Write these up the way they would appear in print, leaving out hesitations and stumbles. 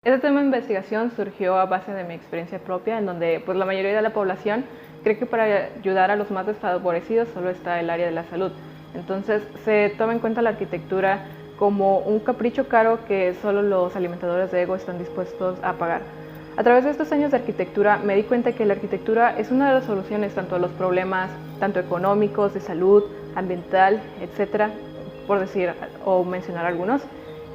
Este tema de investigación surgió a base de mi experiencia propia, en donde pues, la mayoría de la población cree que para ayudar a los más desfavorecidos solo está el área de la salud. Entonces se toma en cuenta la arquitectura como un capricho caro que solo los alimentadores de ego están dispuestos a pagar. A través de estos años de arquitectura me di cuenta que la arquitectura es una de las soluciones tanto a los problemas, tanto económicos, de salud, ambiental, etcétera, por decir o mencionar algunos.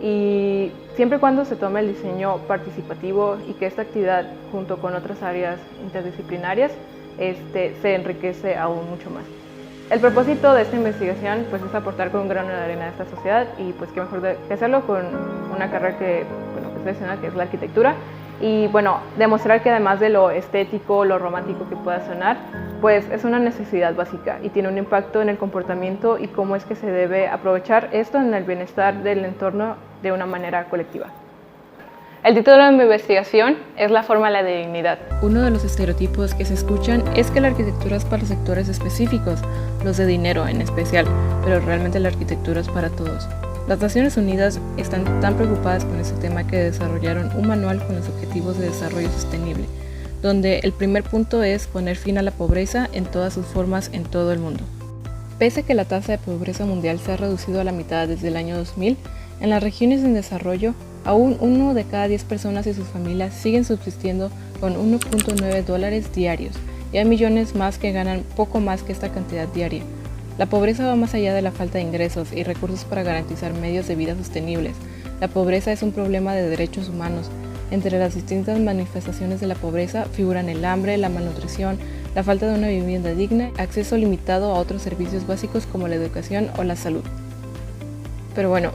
Y siempre y cuando se tome el diseño participativo y que esta actividad junto con otras áreas interdisciplinarias se enriquece aún mucho más. El propósito de esta investigación pues, es aportar con un grano de arena a esta sociedad y pues qué mejor que hacerlo con una carrera que selecciona, que es la arquitectura, y bueno, demostrar que además de lo estético, lo romántico que pueda sonar, pues es una necesidad básica y tiene un impacto en el comportamiento y cómo es que se debe aprovechar esto en el bienestar del entorno de una manera colectiva. El título de mi investigación es La fórmula de dignidad. Uno de los estereotipos que se escuchan es que la arquitectura es para sectores específicos, los de dinero en especial, pero realmente la arquitectura es para todos. Las Naciones Unidas están tan preocupadas con este tema que desarrollaron un manual con los Objetivos de Desarrollo Sostenible, donde el primer punto es poner fin a la pobreza en todas sus formas en todo el mundo. Pese a que la tasa de pobreza mundial se ha reducido a la mitad desde el año 2000, en las regiones en desarrollo, aún 1 de cada 10 personas y sus familias siguen subsistiendo con $1.9 diarios, y hay millones más que ganan poco más que esta cantidad diaria. La pobreza va más allá de la falta de ingresos y recursos para garantizar medios de vida sostenibles. La pobreza es un problema de derechos humanos. Entre las distintas manifestaciones de la pobreza figuran el hambre, la malnutrición, la falta de una vivienda digna, acceso limitado a otros servicios básicos como la educación o la salud. Pero bueno,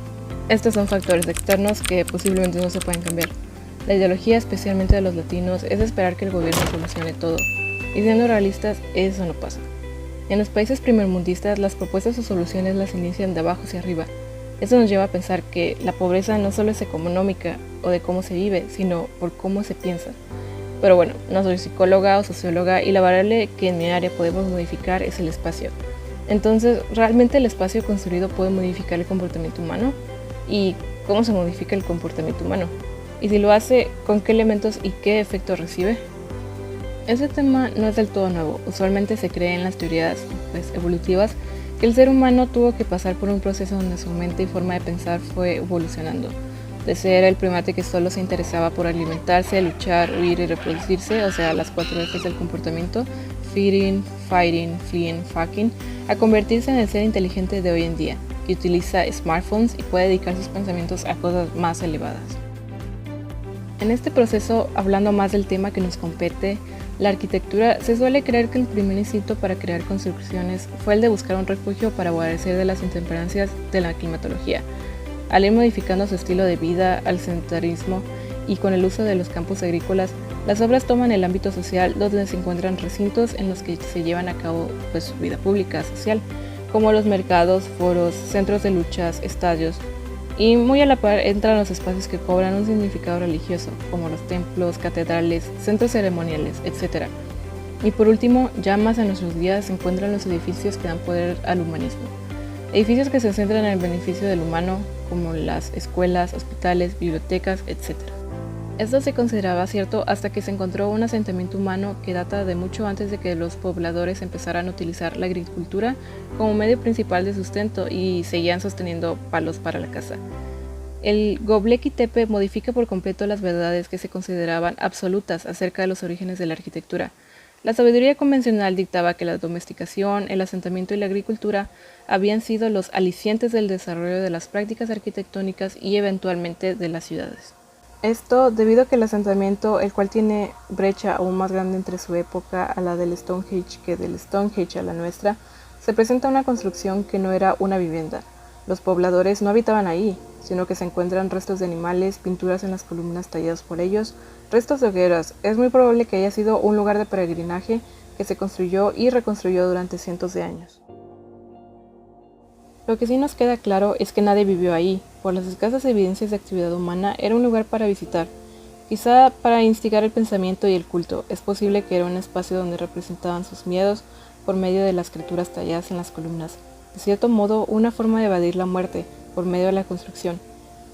estos son factores externos que posiblemente no se pueden cambiar. La ideología, especialmente de los latinos, es esperar que el gobierno solucione todo. Y siendo realistas, eso no pasa. En los países primermundistas, las propuestas o soluciones las inician de abajo hacia arriba. Eso nos lleva a pensar que la pobreza no solo es económica o de cómo se vive, sino por cómo se piensa. Pero bueno, no soy psicóloga o socióloga y la variable que en mi área podemos modificar es el espacio. Entonces, ¿realmente el espacio construido puede modificar el comportamiento humano? ¿Y cómo se modifica el comportamiento humano? Y si lo hace, ¿con qué elementos y qué efectos recibe? Este tema no es del todo nuevo. Usualmente se cree en las teorías evolutivas que el ser humano tuvo que pasar por un proceso donde su mente y forma de pensar fue evolucionando. De ser el primate que solo se interesaba por alimentarse, luchar, huir y reproducirse, o sea, las 4 Fs del comportamiento, feeding, fighting, fleeing, fucking, a convertirse en el ser inteligente de hoy en día, que utiliza smartphones y puede dedicar sus pensamientos a cosas más elevadas. En este proceso, hablando más del tema que nos compete, la arquitectura, se suele creer que el primer instinto para crear construcciones fue el de buscar un refugio para guarecerse de las intemperancias de la climatología. Al ir modificando su estilo de vida al sedentarismo y con el uso de los campos agrícolas, las obras toman el ámbito social donde se encuentran recintos en los que se llevan a cabo su vida pública, social, como los mercados, foros, centros de luchas, estadios, y muy a la par entran los espacios que cobran un significado religioso, como los templos, catedrales, centros ceremoniales, etc. Y por último, ya más en nuestros días se encuentran los edificios que dan poder al humanismo. Edificios que se centran en el beneficio del humano, como las escuelas, hospitales, bibliotecas, etc. Esto se consideraba cierto hasta que se encontró un asentamiento humano que data de mucho antes de que los pobladores empezaran a utilizar la agricultura como medio principal de sustento y seguían sosteniendo palos para la caza. El Göbekli Tepe modifica por completo las verdades que se consideraban absolutas acerca de los orígenes de la arquitectura. La sabiduría convencional dictaba que la domesticación, el asentamiento y la agricultura habían sido los alicientes del desarrollo de las prácticas arquitectónicas y eventualmente de las ciudades. Esto debido a que el asentamiento, el cual tiene brecha aún más grande entre su época a la del Stonehenge que del Stonehenge a la nuestra, se presenta una construcción que no era una vivienda. Los pobladores no habitaban ahí, sino que se encuentran restos de animales, pinturas en las columnas talladas por ellos, restos de hogueras. Es muy probable que haya sido un lugar de peregrinaje que se construyó y reconstruyó durante cientos de años. Lo que sí nos queda claro es que nadie vivió ahí. Por las escasas evidencias de actividad humana, era un lugar para visitar. Quizá para instigar el pensamiento y el culto. Es posible que era un espacio donde representaban sus miedos por medio de las criaturas talladas en las columnas. De cierto modo, una forma de evadir la muerte por medio de la construcción,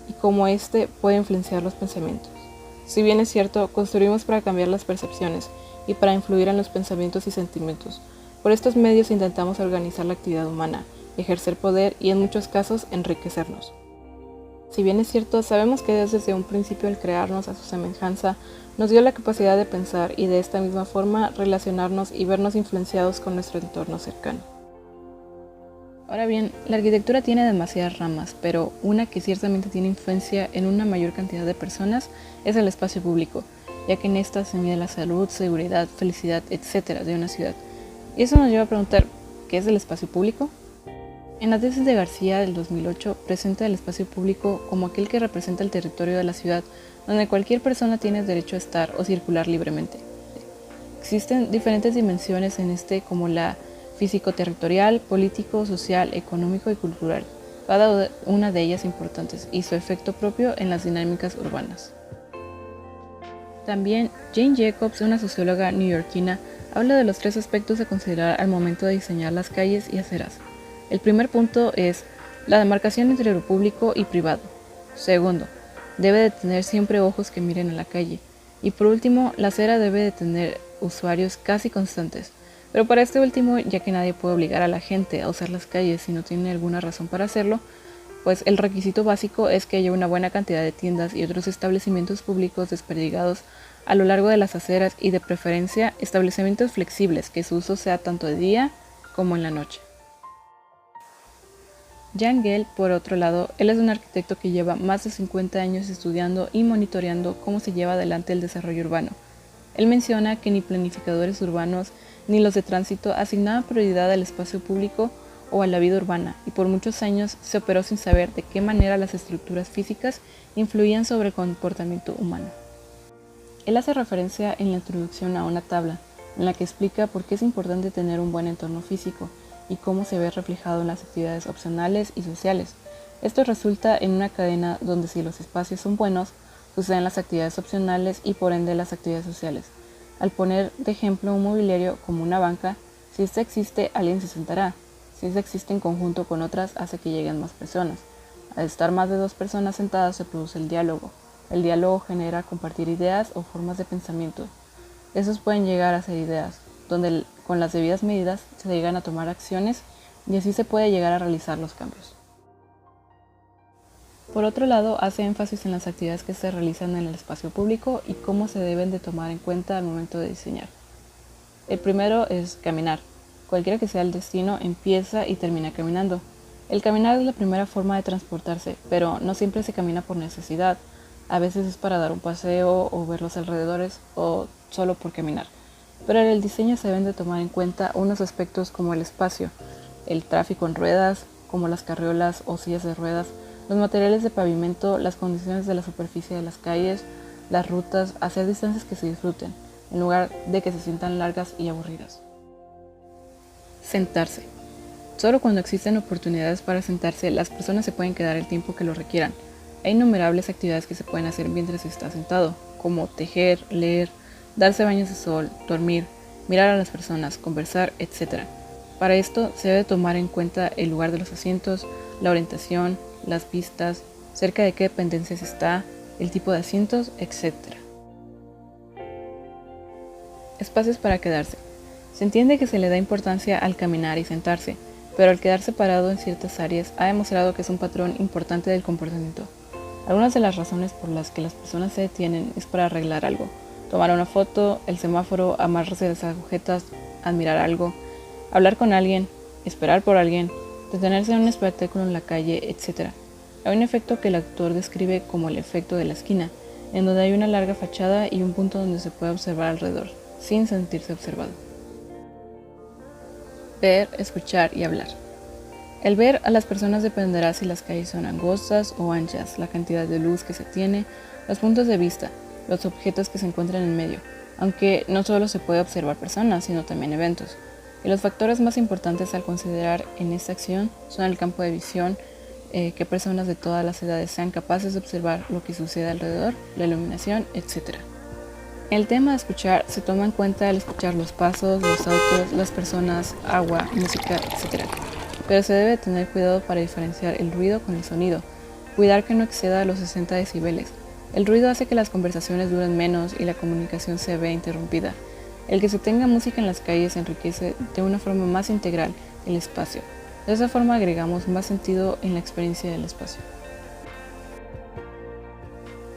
y cómo éste puede influenciar los pensamientos. Si bien es cierto, construimos para cambiar las percepciones y para influir en los pensamientos y sentimientos. Por estos medios intentamos organizar la actividad humana, ejercer poder y en muchos casos enriquecernos. Si bien es cierto, sabemos que desde un principio el crearnos a su semejanza nos dio la capacidad de pensar y de esta misma forma relacionarnos y vernos influenciados con nuestro entorno cercano. Ahora bien, la arquitectura tiene demasiadas ramas, pero una que ciertamente tiene influencia en una mayor cantidad de personas es el espacio público, ya que en esta se mide la salud, seguridad, felicidad, etc. de una ciudad. Y eso nos lleva a preguntar, ¿qué es el espacio público? En la tesis de García del 2008 presenta el espacio público como aquel que representa el territorio de la ciudad, donde cualquier persona tiene derecho a estar o circular libremente. Existen diferentes dimensiones en este, como la físico-territorial, político, social, económico y cultural, cada una de ellas importantes, y su efecto propio en las dinámicas urbanas. También Jane Jacobs, una socióloga neoyorquina, habla de los 3 aspectos a considerar al momento de diseñar las calles y aceras. El primer punto es la demarcación entre lo público y privado. Segundo, debe de tener siempre ojos que miren a la calle. Y por último, la acera debe de tener usuarios casi constantes. Pero para este último, ya que nadie puede obligar a la gente a usar las calles si no tiene alguna razón para hacerlo, pues el requisito básico es que haya una buena cantidad de tiendas y otros establecimientos públicos desperdigados a lo largo de las aceras y de preferencia establecimientos flexibles que su uso sea tanto de día como en la noche. Jan Gehl, por otro lado, él es un arquitecto que lleva más de 50 años estudiando y monitoreando cómo se lleva adelante el desarrollo urbano. Él menciona que ni planificadores urbanos ni los de tránsito asignaban prioridad al espacio público o a la vida urbana, y por muchos años se operó sin saber de qué manera las estructuras físicas influían sobre el comportamiento humano. Él hace referencia en la introducción a una tabla, en la que explica por qué es importante tener un buen entorno físico y cómo se ve reflejado en las actividades opcionales y sociales. Esto resulta en una cadena donde si los espacios son buenos, suceden las actividades opcionales y por ende las actividades sociales. Al poner de ejemplo un mobiliario como una banca, si ésta existe, alguien se sentará. Si ésta existe en conjunto con otras, hace que lleguen más personas. Al estar más de 2 personas sentadas se produce el diálogo. El diálogo genera compartir ideas o formas de pensamiento. Esos pueden llegar a ser ideas, donde con las debidas medidas se llegan a tomar acciones y así se puede llegar a realizar los cambios. Por otro lado, hace énfasis en las actividades que se realizan en el espacio público y cómo se deben de tomar en cuenta al momento de diseñar. El primero es caminar. Cualquiera que sea el destino, empieza y termina caminando. El caminar es la primera forma de transportarse, pero no siempre se camina por necesidad. A veces es para dar un paseo o ver los alrededores o solo por caminar. Pero en el diseño se deben de tomar en cuenta unos aspectos como el espacio, el tráfico en ruedas, como las carriolas o sillas de ruedas, los materiales de pavimento, las condiciones de la superficie de las calles, las rutas, hacer distancias que se disfruten, en lugar de que se sientan largas y aburridas. Sentarse. Solo cuando existen oportunidades para sentarse, las personas se pueden quedar el tiempo que lo requieran. Hay innumerables actividades que se pueden hacer mientras se está sentado, como tejer, leer, darse baños de sol, dormir, mirar a las personas, conversar, etc. Para esto se debe tomar en cuenta el lugar de los asientos, la orientación, las vistas, cerca de qué dependencias está, el tipo de asientos, etc. Espacios para quedarse. Se entiende que se le da importancia al caminar y sentarse, pero al quedarse parado en ciertas áreas ha demostrado que es un patrón importante del comportamiento. Algunas de las razones por las que las personas se detienen es para arreglar algo, tomar una foto, el semáforo, amarrarse las agujetas, admirar algo, hablar con alguien, esperar por alguien, detenerse en un espectáculo en la calle, etc. Hay un efecto que el autor describe como el efecto de la esquina, en donde hay una larga fachada y un punto donde se puede observar alrededor, sin sentirse observado. Ver, escuchar y hablar. El ver a las personas dependerá si las calles son angostas o anchas, la cantidad de luz que se tiene, los puntos de vista, los objetos que se encuentran en medio, aunque no solo se puede observar personas, sino también eventos. Y los factores más importantes al considerar en esta acción son el campo de visión, que personas de todas las edades sean capaces de observar lo que sucede alrededor, la iluminación, etc. En el tema de escuchar se toma en cuenta el escuchar los pasos, los autos, las personas, agua, música, etc. Pero se debe tener cuidado para diferenciar el ruido con el sonido, cuidar que no exceda los 60 decibeles. El ruido hace que las conversaciones duren menos y la comunicación se vea interrumpida. El que se tenga música en las calles enriquece de una forma más integral el espacio. De esa forma agregamos más sentido en la experiencia del espacio.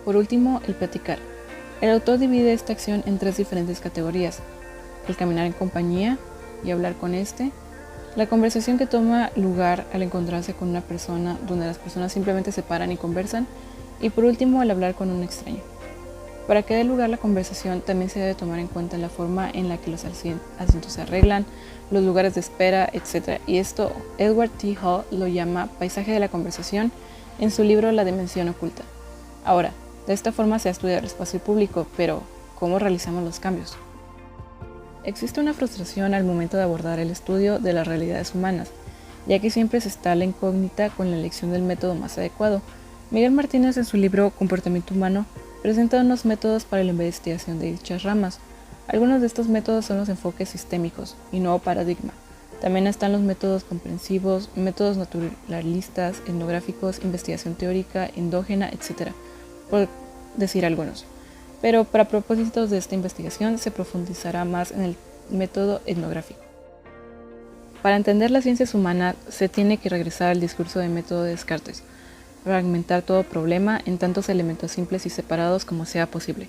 Por último, el platicar. El autor divide esta acción en 3 diferentes categorías: el caminar en compañía y hablar con la conversación que toma lugar al encontrarse con una persona, donde las personas simplemente se paran y conversan, y por último, el hablar con un extraño. Para que dé lugar la conversación, también se debe tomar en cuenta la forma en la que los asientos se arreglan, los lugares de espera, etc. Y esto Edward T. Hall lo llama paisaje de la conversación en su libro La dimensión oculta. Ahora, de esta forma se estudia el espacio público, pero ¿cómo realizamos los cambios? Existe una frustración al momento de abordar el estudio de las realidades humanas, ya que siempre se está la incógnita con la elección del método más adecuado. Miguel Martínez, en su libro Comportamiento Humano, presenta unos métodos para la investigación de dichas ramas. Algunos de estos métodos son los enfoques sistémicos y nuevo paradigma. También están los métodos comprensivos, métodos naturalistas, etnográficos, investigación teórica, endógena, etc., por decir algunos. Pero para propósitos de esta investigación se profundizará más en el método etnográfico. Para entender las ciencias humanas se tiene que regresar al discurso del método de Descartes, fragmentar todo problema en tantos elementos simples y separados como sea posible.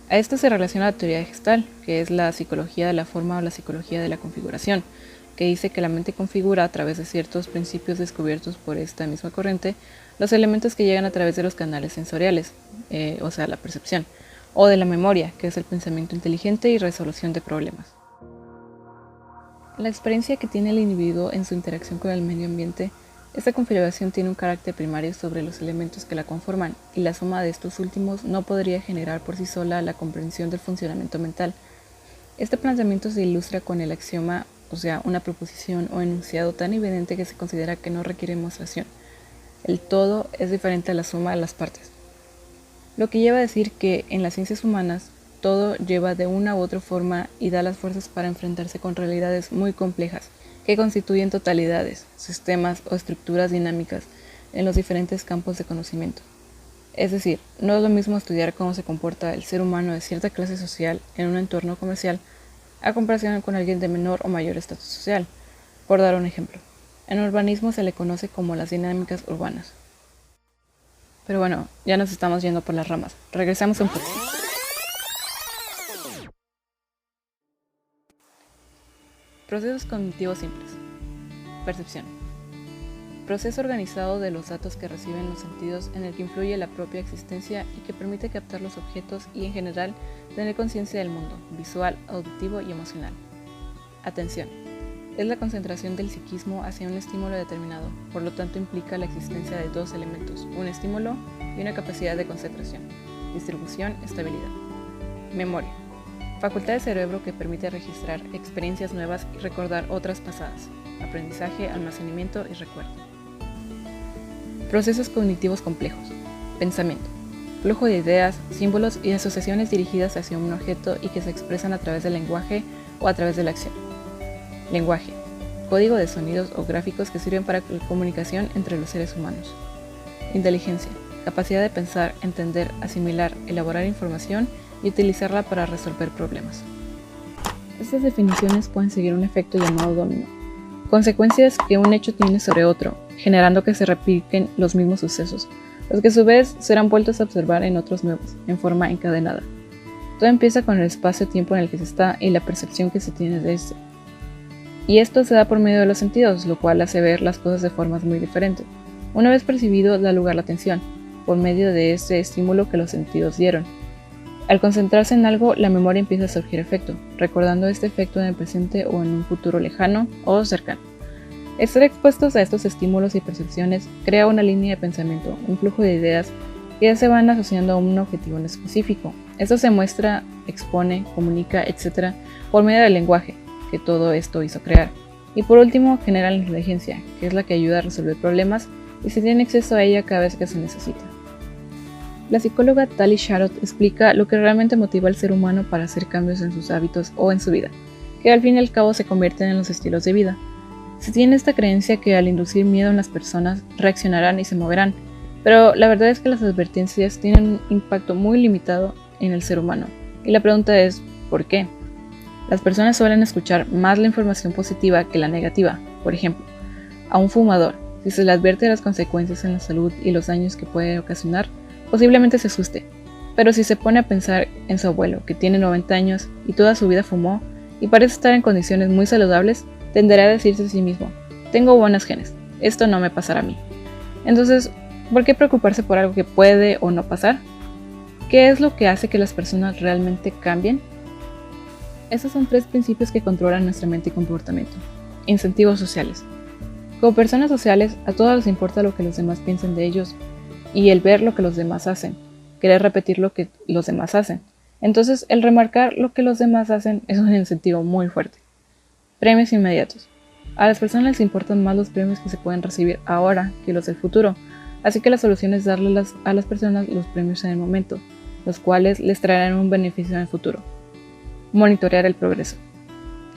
A esto se relaciona la teoría de Gestalt, que es la psicología de la forma o la psicología de la configuración, que dice que la mente configura a través de ciertos principios descubiertos por esta misma corriente los elementos que llegan a través de los canales sensoriales, o sea, la percepción, o de la memoria, que es el pensamiento inteligente y resolución de problemas. La experiencia que tiene el individuo en su interacción con el medio ambiente. Esta configuración tiene un carácter primario sobre los elementos que la conforman, y la suma de estos últimos no podría generar por sí sola la comprensión del funcionamiento mental. Este planteamiento se ilustra con el axioma, o sea, una proposición o enunciado tan evidente que se considera que no requiere demostración. El todo es diferente a la suma de las partes. Lo que lleva a decir que en las ciencias humanas, todo lleva de una u otra forma y da las fuerzas para enfrentarse con realidades muy complejas, que constituyen totalidades, sistemas o estructuras dinámicas en los diferentes campos de conocimiento. Es decir, no es lo mismo estudiar cómo se comporta el ser humano de cierta clase social en un entorno comercial a comparación con alguien de menor o mayor estatus social. Por dar un ejemplo, en urbanismo se le conoce como las dinámicas urbanas. Pero bueno, ya nos estamos yendo por las ramas. Regresamos un poco. Procesos cognitivos simples. Percepción. Proceso organizado de los datos que reciben los sentidos en el que influye la propia existencia y que permite captar los objetos y en general tener conciencia del mundo, visual, auditivo y emocional. Atención. Es la concentración del psiquismo hacia un estímulo determinado, por lo tanto implica la existencia de 2 elementos, un estímulo y una capacidad de concentración, distribución, estabilidad. Memoria. Facultad del cerebro que permite registrar experiencias nuevas y recordar otras pasadas. Aprendizaje, almacenamiento y recuerdo. Procesos cognitivos complejos. Pensamiento. Flujo de ideas, símbolos y asociaciones dirigidas hacia un objeto y que se expresan a través del lenguaje o a través de la acción. Lenguaje. Código de sonidos o gráficos que sirven para la comunicación entre los seres humanos. Inteligencia. Capacidad de pensar, entender, asimilar, elaborar información y utilizarla para resolver problemas. Estas definiciones pueden seguir un efecto llamado dominó, consecuencias que un hecho tiene sobre otro, generando que se repliquen los mismos sucesos, los que a su vez serán vueltos a observar en otros nuevos, en forma encadenada. Todo empieza con el espacio-tiempo en el que se está y la percepción que se tiene de este. Y esto se da por medio de los sentidos, lo cual hace ver las cosas de formas muy diferentes. Una vez percibido, da lugar la atención, por medio de ese estímulo que los sentidos dieron. Al concentrarse en algo, la memoria empieza a surgir efecto, recordando este efecto en el presente o en un futuro lejano o cercano. Estar expuestos a estos estímulos y percepciones crea una línea de pensamiento, un flujo de ideas que ya se van asociando a un objetivo en específico. Esto se muestra, expone, comunica, etc. por medio del lenguaje, que todo esto hizo crear. Y por último, genera la inteligencia, que es la que ayuda a resolver problemas y se tiene acceso a ella cada vez que se necesita. La psicóloga Tali Sharot explica lo que realmente motiva al ser humano para hacer cambios en sus hábitos o en su vida, que al fin y al cabo se convierten en los estilos de vida. Se tiene esta creencia que al inducir miedo en las personas reaccionarán y se moverán, Pero la verdad es que las advertencias tienen un impacto muy limitado en el ser humano. Y la pregunta es, ¿por qué? Las personas suelen escuchar más la información positiva que la negativa. Por ejemplo, a un fumador, si se le advierte las consecuencias en la salud y los daños que puede ocasionar, posiblemente se asuste. Pero si se pone a pensar en su abuelo, que tiene 90 años y toda su vida fumó y parece estar en condiciones muy saludables, tenderá a decirse a sí mismo, tengo buenos genes, esto no me pasará a mí. Entonces, ¿por qué preocuparse por algo que puede o no pasar? ¿Qué es lo que hace que las personas realmente cambien? Esos son 3 principios que controlan nuestra mente y comportamiento. Incentivos sociales. Como personas sociales, a todos les importa lo que los demás piensen de ellos y el ver lo que los demás hacen, querer repetir lo que los demás hacen. Entonces, el remarcar lo que los demás hacen es un incentivo muy fuerte. Premios inmediatos. A las personas les importan más los premios que se pueden recibir ahora que los del futuro, así que la solución es darle a las personas los premios en el momento, los cuales les traerán un beneficio en el futuro. Monitorear el progreso.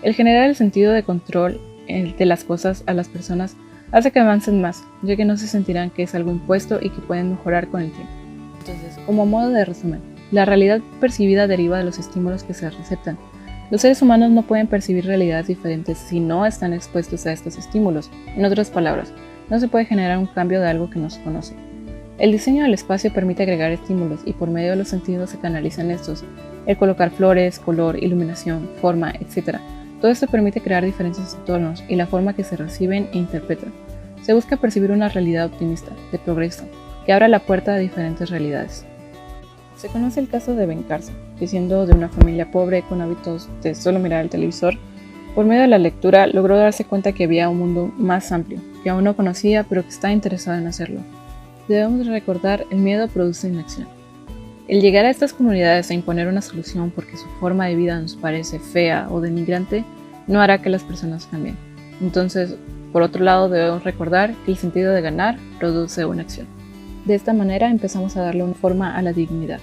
El generar el sentido de control de las cosas a las personas hace que avancen más, ya que no se sentirán que es algo impuesto y que pueden mejorar con el tiempo. Entonces, como modo de resumen, la realidad percibida deriva de los estímulos que se receptan. Los seres humanos no pueden percibir realidades diferentes si no están expuestos a estos estímulos. En otras palabras, no se puede generar un cambio de algo que no se conoce. El diseño del espacio permite agregar estímulos y por medio de los sentidos se canalizan estos. El colocar flores, color, iluminación, forma, etc. Todo esto permite crear diferentes entornos y la forma que se reciben e interpretan. Se busca percibir una realidad optimista, de progreso, que abra la puerta a diferentes realidades. Se conoce el caso de Ben Carson, que siendo de una familia pobre con hábitos de solo mirar el televisor, por medio de la lectura logró darse cuenta que había un mundo más amplio, que aún no conocía pero que está interesado en hacerlo. Debemos recordar, el miedo produce inacción. El llegar a estas comunidades a imponer una solución porque su forma de vida nos parece fea o denigrante no hará que las personas cambien. Entonces, por otro lado, debemos recordar que el sentido de ganar produce una acción. De esta manera empezamos a darle una forma a la dignidad.